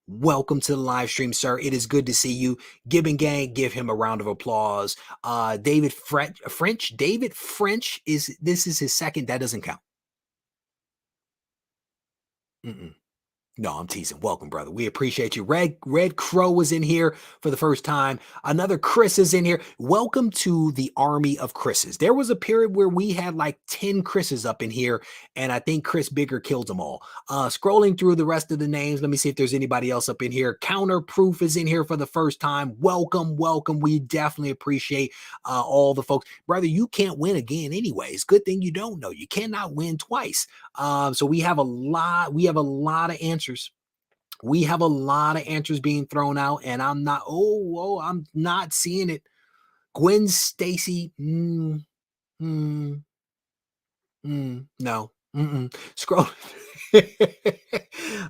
welcome to the live stream, sir. It is good to see you. Gibbon Gang, give him a round of applause. David French. David French is his second. That doesn't count. No, I'm teasing. Welcome, brother. We appreciate you. Red Crow was in here for the first time. Another Chris is in here. Welcome to the army of Chris's. There was a period where we had like 10 Chris's up in here, and I think Chris Bigger killed them all. Scrolling through the rest of the names, let me see if there's anybody else up in here. Counterproof is in here for the first time. Welcome. We definitely appreciate all the folks. Brother, you can't win again anyways. Good thing you don't know. You cannot win twice. So we have a lot of answers. We have a lot of answers being thrown out, and I'm not seeing it. Gwen Stacy, no. Scroll.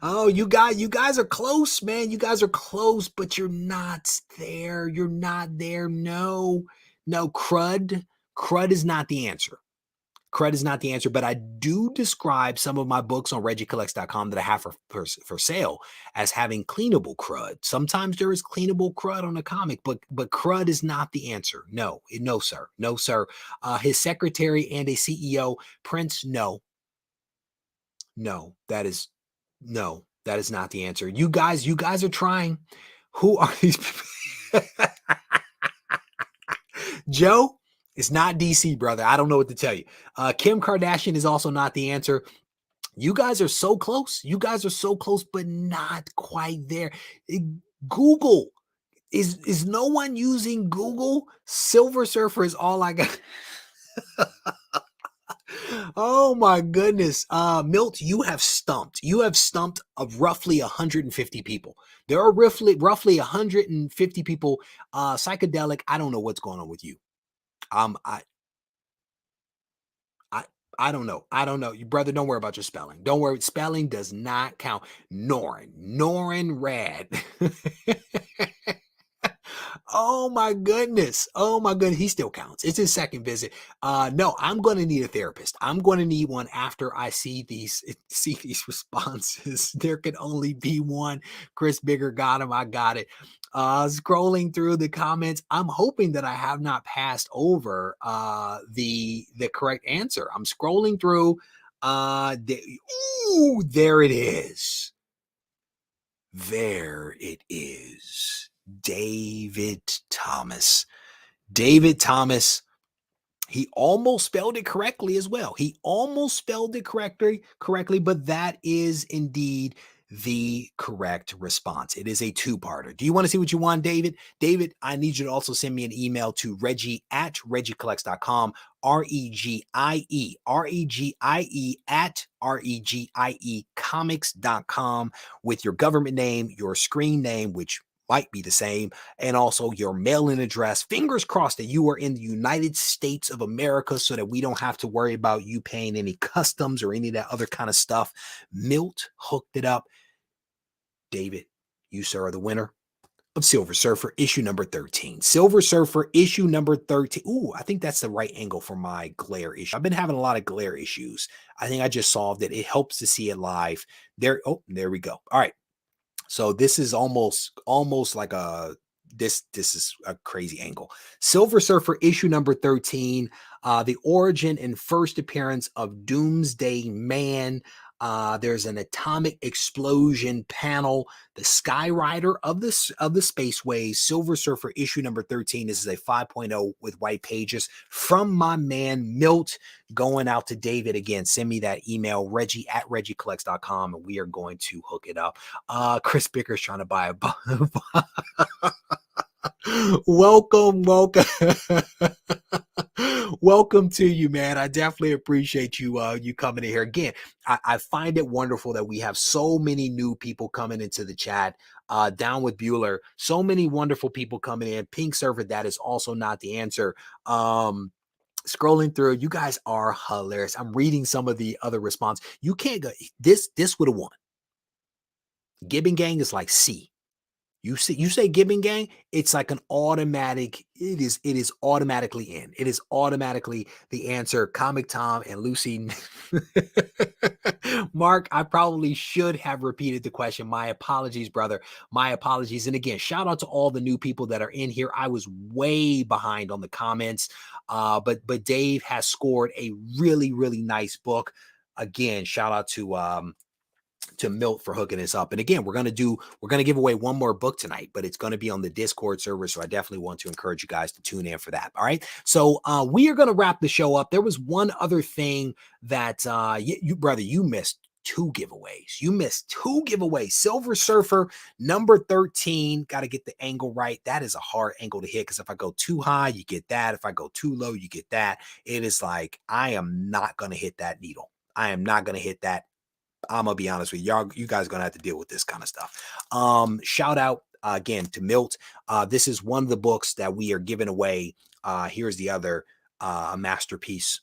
Oh, you guys are close, man. You guys are close, but you're not there. You're not there. No, crud is not the answer. Crud is not the answer, but I do describe some of my books on regiecollects.com that I have for sale as having cleanable crud. Sometimes there is cleanable crud on a comic, but crud is not the answer. No, sir. His secretary and a CEO, Prince, no, that is not the answer. You guys are trying. Who are these people? Joe? It's not DC, brother. I don't know what to tell you. Kim Kardashian is also not the answer. You guys are so close. But not quite there. Google. Is no one using Google? Silver Surfer is all I got. Oh my goodness. Milt, you have stumped. You have stumped of roughly 150 people. There are roughly 150 people. Psychedelic. I don't know what's going on with you. Um, I I I don't know. I don't know. You brother, don't worry about your spelling. Don't worry. Spelling does not count. Norin Rad. Oh my goodness. Oh my goodness. He still counts. It's his second visit. No, I'm going to need a therapist. I'm going to need one after I see these responses. There can only be one. Chris Bigger got him. I got it. Scrolling through the comments, I'm hoping that I have not passed over the correct answer. I'm scrolling through. Ooh, there it is. There it is. David Thomas. David Thomas. He almost spelled it correctly as well. He almost spelled it correctly, but that is indeed the correct response. It is a two-parter. Do you want to see what you want, David? David, I need you to also send me an email to Regie at regiecollects.com, Regie at Regie comics.com with your government name, your screen name, which might be the same, and also your mailing address. Fingers crossed that you are in the United States of America so that we don't have to worry about you paying any customs or any of that other kind of stuff. Milt hooked it up. David, you, sir, are the winner of Silver Surfer issue number 13. Silver Surfer issue number 13. Ooh, I think that's the right angle for my glare issue. I've been having a lot of glare issues. I think I just solved it. It helps to see it live. There we go. All right. So this is almost like this is a crazy angle. Silver Surfer issue number 13, the origin and first appearance of Doomsday Man. There's an atomic explosion panel, the Skyrider of the Spaceways. Silver Surfer issue number 13. This is a 5.0 with white pages from my man Milt. Going out to David again. Send me that email, Regie at regiecollects.com, and we are going to hook it up. Chris Bicker's trying to buy a welcome. Welcome to you, man. I definitely appreciate you you coming in here. Again, I find it wonderful that we have so many new people coming into the chat. Down with Bueller, so many wonderful people coming in. Pink Server, that is also not the answer. Scrolling through, you guys are hilarious. I'm reading some of the other response. You can't go. This would have won. Gibbon Gang is like C. You say Gibbon Gang, it's like an automatic. It is automatically in. It is automatically the answer. Comic Tom and Lucy. Mark, I probably should have repeated the question. My apologies, brother. My apologies. And again, shout out to all the new people that are in here. I was way behind on the comments, but Dave has scored a really, really nice book. Again, shout out to Milt for hooking us up. And again, we're going to give away one more book tonight, but it's going to be on the Discord server. So I definitely want to encourage you guys to tune in for that. All right. So we are going to wrap the show up. There was one other thing that you brother, you missed two giveaways. You missed two giveaways. Silver Surfer number 13. Got to get the angle right. That is a hard angle to hit because if I go too high, you get that. If I go too low, you get that. It is like, I am not going to hit that needle. I am not going to hit that. I'm gonna be honest with y'all. You guys are gonna have to deal with this kind of stuff. Shout out again to Milt. This is one of the books that we are giving away. Here's the other Masterworks.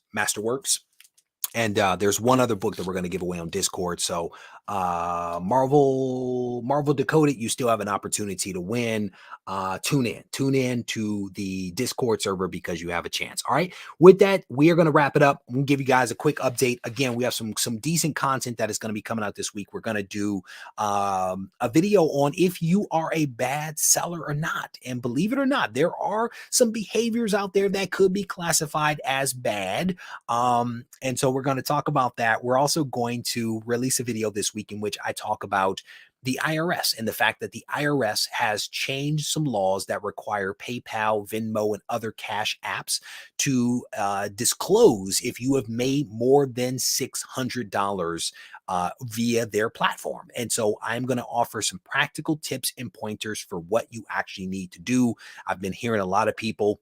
And there's one other book that we're going to give away on Discord. So Marvel Decoded, you still have an opportunity to win. Tune in to the Discord server because you have a chance. All right. With that, we are going to wrap it up. I'm going to give you guys a quick update. Again, we have some decent content that is going to be coming out this week. We're going to do a video on if you are a bad seller or not. And believe it or not, there are some behaviors out there that could be classified as bad. And so we're going to talk about that. We're also going to release a video this week week in which I talk about the IRS and the fact that the IRS has changed some laws that require PayPal, Venmo, and other cash apps to disclose if you have made more than $600 via their platform. And so I'm going to offer some practical tips and pointers for what you actually need to do. I've been hearing a lot of people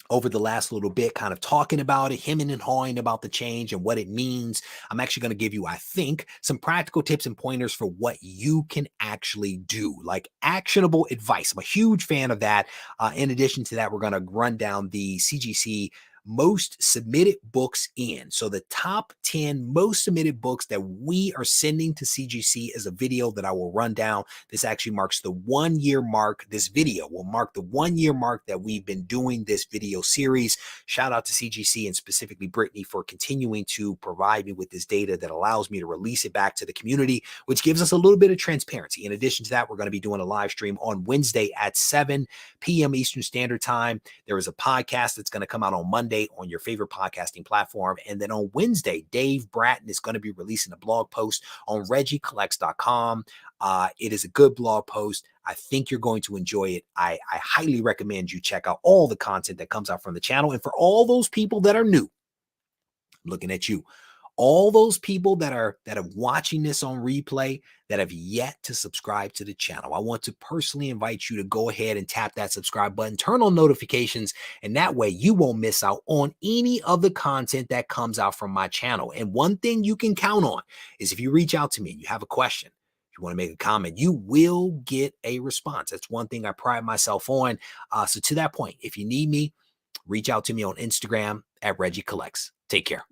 over the last little bit kind of talking about it, hemming and hawing about the change and what it means. I'm actually going to give you, I think, some practical tips and pointers for what you can actually do, like actionable advice. I'm a huge fan of that. In addition to that, we're going to run down the CGC most submitted books in. So the top 10 most submitted books that we are sending to CGC is a video that I will run down. This actually marks the 1 year mark. This video will mark the 1 year mark that we've been doing this video series. Shout out to CGC and specifically Brittany for continuing to provide me with this data that allows me to release it back to the community, which gives us a little bit of transparency. In addition to that, we're going to be doing a live stream on Wednesday at 7 p.m. Eastern Standard Time. There is a podcast that's going to come out on Monday on your favorite podcasting platform. And then on Wednesday, Dave Bratton is going to be releasing a blog post on regiecollects.com. It is a good blog post. I think you're going to enjoy it. I highly recommend you check out all the content that comes out from the channel. And for all those people that are new, I'm looking at you. All those people that are watching this on replay that have yet to subscribe to the channel, I want to personally invite you to go ahead and tap that subscribe button, turn on notifications, and that way you won't miss out on any of the content that comes out from my channel. And one thing you can count on is if you reach out to me and you have a question, if you want to make a comment, you will get a response. That's one thing I pride myself on. So to that point, if you need me, reach out to me on Instagram at Regie Collects. Take care.